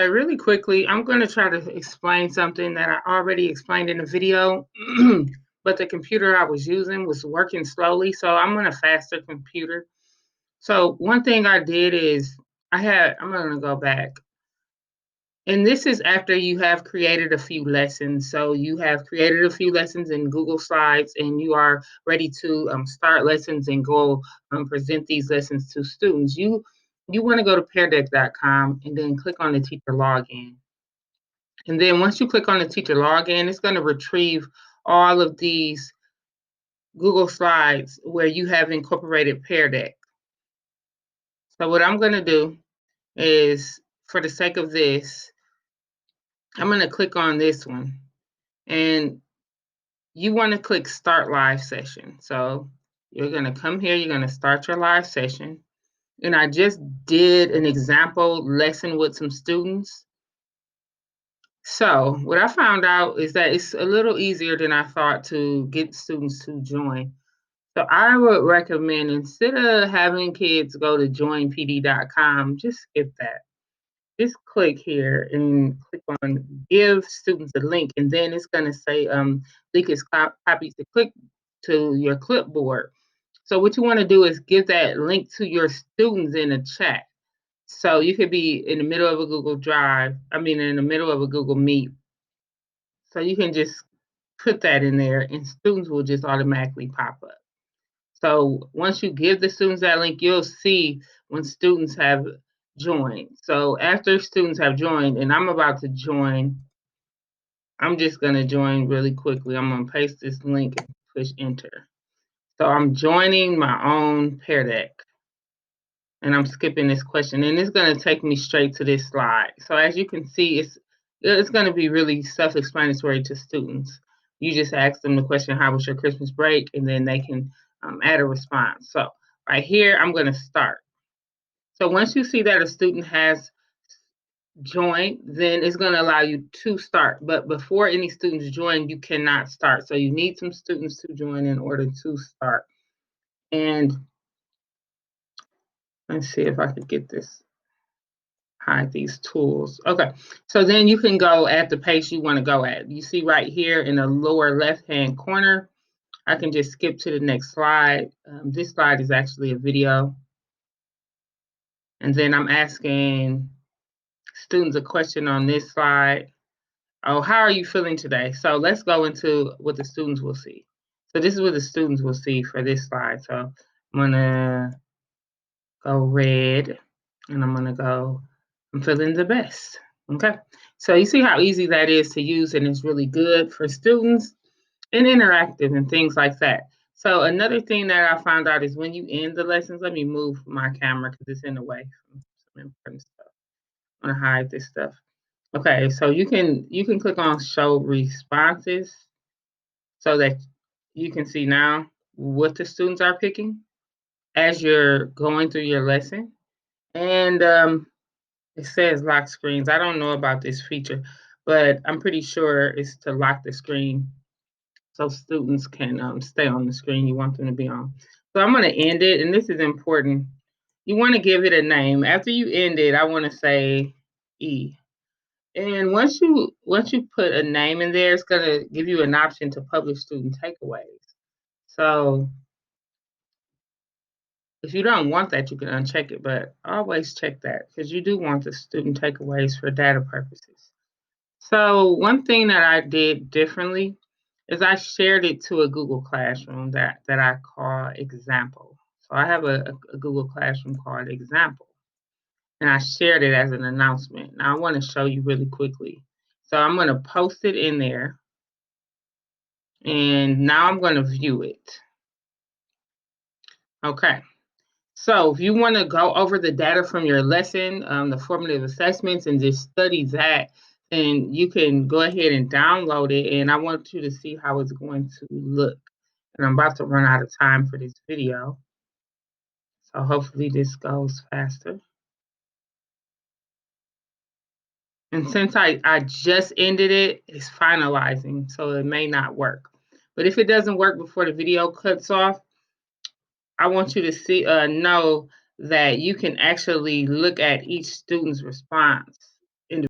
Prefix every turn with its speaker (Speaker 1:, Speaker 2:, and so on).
Speaker 1: Really quickly, I'm going to try to explain something that I already explained in the video, but the computer I was using was working slowly, so I'm on a faster computer. So one thing I did is I'm going to go back. And this is after you have created a few lessons. So you have created a few lessons in Google Slides and you are ready to start lessons and go present these lessons to students. You want to go to peardeck.com and then click on the teacher login. And then once you click on the teacher login, it's going to retrieve all of these Google Slides where you have incorporated Pear Deck. So what I'm going to do is, for the sake of this, I'm going to click on this one. And you want to click Start Live Session. So you're going to come here, you're going to start your live session. And I just did an example lesson with some students. So what I found out is that it's a little easier than I thought to get students to join. So I would recommend, instead of having kids go to joinpd.com, just skip that. Just click here and click on give students a link, and then it's going to say link is copied to click to your clipboard. So what you want to do is give that link to your students in a chat. So you could be in the middle of a Google Drive, in the middle of a Google Meet. So you can just put that in there and students will just automatically pop up. So once you give the students that link, you'll see when students have joined. So after students have joined, and I'm about to join, I'm just going to join really quickly. I'm going to paste this link and push enter. So I'm joining my own Pear Deck. And I'm skipping this question, and it's going to take me straight to this slide. So as you can see, it's going to be really self-explanatory to students. You just ask them the question, how was your Christmas break? And then they can add a response. So right here, I'm going to start. So once you see that a student has joined, then it's going to allow you to start. But before any students join, you cannot start. So you need some students to join in order to start. And let's see if I could get this. Hide these tools. Okay, so then you can go at the pace you want to go at. You see right here in the lower left-hand corner, I can just skip to the next slide. This slide is actually a video. And then I'm asking students a question on this slide. Oh, how are you feeling today? So let's go into what the students will see. So this is what the students will see for this slide. So I'm gonna go red and I'm gonna go, I'm feeling the best. Okay, so you see how easy that is to use, and it's really good for students and interactive and things like that. So another thing that I found out is when you end the lessons, let me move my camera because it's in the way from some important stuff. I'm gonna hide this stuff. Okay, so you can click on show responses so that you can see now what the students are picking as you're going through your lesson. And it says lock screens. I don't know about this feature, but I'm pretty sure it's to lock the screen so students can stay on the screen you want them to be on. So I'm going to end it, and this is important. You want to give it a name. After you end it, I want to say E. And once you put a name in there, it's going to give you an option to publish student takeaways. So if you don't want that, you can uncheck it, but always check that because you do want the student takeaways for data purposes. So one thing that I did differently is I shared it to a Google Classroom that I call Example. So I have a Google Classroom called Example, and I shared it as an announcement. Now I want to show you really quickly. So I'm going to post it in there, and now I'm going to view it. Okay. So if you want to go over the data from your lesson, the formative assessments, and just study that, then you can go ahead and download it. And I want you to see how it's going to look. And I'm about to run out of time for this video. So hopefully this goes faster. And since I just ended it, it's finalizing, so it may not work. But if it doesn't work before the video cuts off, I want you to see know that you can actually look at each student's response.